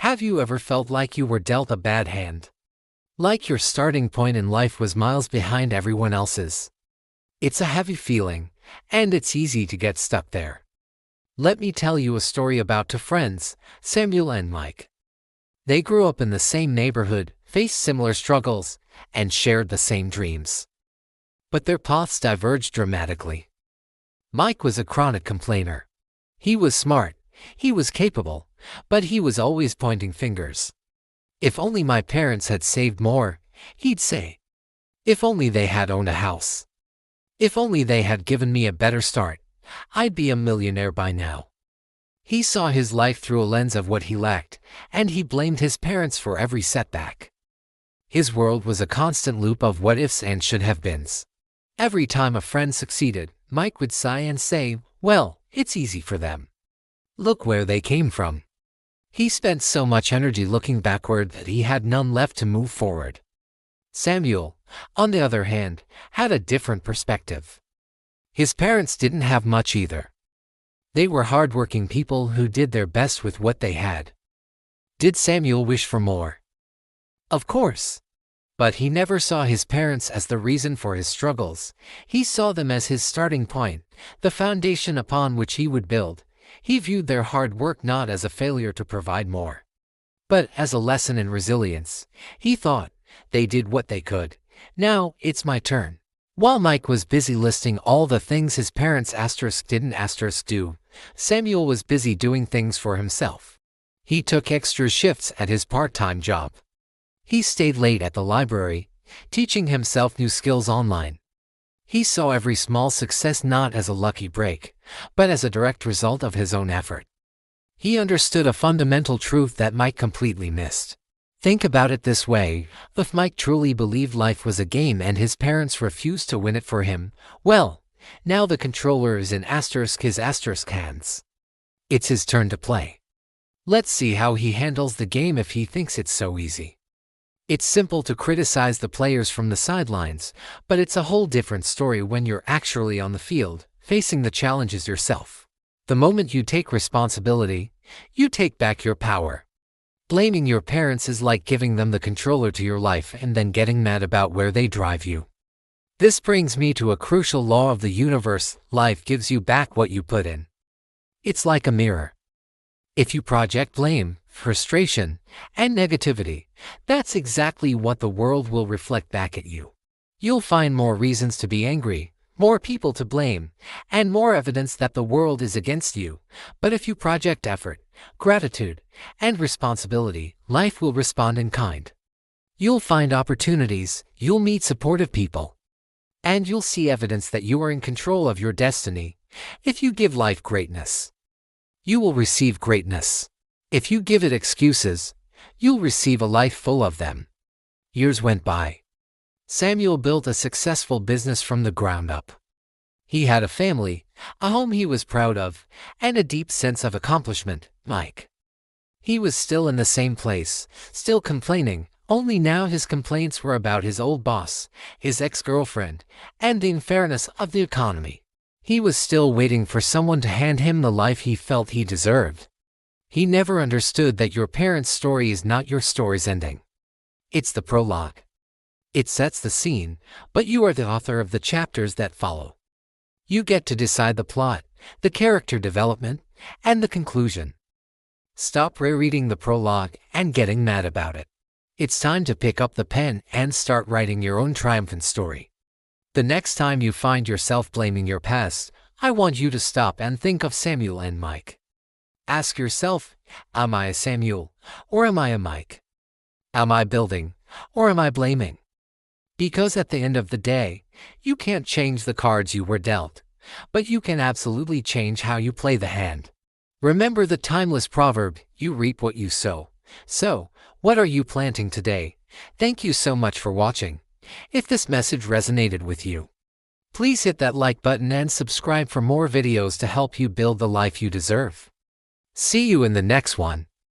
Have you ever felt like you were dealt a bad hand? Like your starting point in life was miles behind everyone else's? It's a heavy feeling, and it's easy to get stuck there. Let me tell you a story about two friends, Samuel and Mike. They grew up in the same neighborhood, faced similar struggles, and shared the same dreams. But their paths diverged dramatically. Mike was a chronic complainer. He was smart, he was capable, but he was always pointing fingers. If only my parents had saved more, he'd say. If only they had owned a house. If only they had given me a better start, I'd be a millionaire by now. He saw his life through a lens of what he lacked, and he blamed his parents for every setback. His world was a constant loop of what ifs and should have beens. Every time a friend succeeded, Mike would sigh and say, "Well, it's easy for them. Look where they came from." He spent so much energy looking backward that he had none left to move forward. Samuel, on the other hand, had a different perspective. His parents didn't have much either. They were hardworking people who did their best with what they had. Did Samuel wish for more? Of course. But he never saw his parents as the reason for his struggles. He saw them as his starting point, the foundation upon which he would build. He viewed their hard work not as a failure to provide more, but as a lesson in resilience. He thought, they did what they could. Now it's my turn. While Mike was busy listing all the things his parents didn't do, Samuel was busy doing things for himself. He took extra shifts at his part-time job. He stayed late at the library, teaching himself new skills online. He saw every small success not as a lucky break, but as a direct result of his own effort. He understood a fundamental truth that Mike completely missed. Think about it this way: if Mike truly believed life was a game and his parents refused to win it for him, well, now the controller is in his hands. It's his turn to play. Let's see how he handles the game if he thinks it's so easy. It's simple to criticize the players from the sidelines, but it's a whole different story when you're actually on the field, facing the challenges yourself. The moment you take responsibility, you take back your power. Blaming your parents is like giving them the controller to your life and then getting mad about where they drive you. This brings me to a crucial law of the universe: life gives you back what you put in. It's like a mirror. If you project blame, frustration, and negativity, that's exactly what the world will reflect back at you. You'll find more reasons to be angry, more people to blame, and more evidence that the world is against you. But if you project effort, gratitude, and responsibility, life will respond in kind. You'll find opportunities, you'll meet supportive people, and you'll see evidence that you are in control of your destiny. If you give life greatness, you will receive greatness. If you give it excuses, you'll receive a life full of them. Years went by. Samuel built a successful business from the ground up. He had a family, a home he was proud of, and a deep sense of accomplishment. Mike. He was still in the same place, still complaining, only now his complaints were about his old boss, his ex-girlfriend, and the unfairness of the economy. He was still waiting for someone to hand him the life he felt he deserved. He never understood that your parents' story is not your story's ending. It's the prologue. It sets the scene, but you are the author of the chapters that follow. You get to decide the plot, the character development, and the conclusion. Stop rereading the prologue and getting mad about it. It's time to pick up the pen and start writing your own triumphant story. The next time you find yourself blaming your past, I want you to stop and think of Samuel and Mike. Ask yourself, am I a Samuel, or am I a Mike? Am I building, or am I blaming? Because at the end of the day, you can't change the cards you were dealt, but you can absolutely change how you play the hand. Remember the timeless proverb, you reap what you sow. So, what are you planting today? Thank you so much for watching. If this message resonated with you, please hit that like button and subscribe for more videos to help you build the life you deserve. See you in the next one.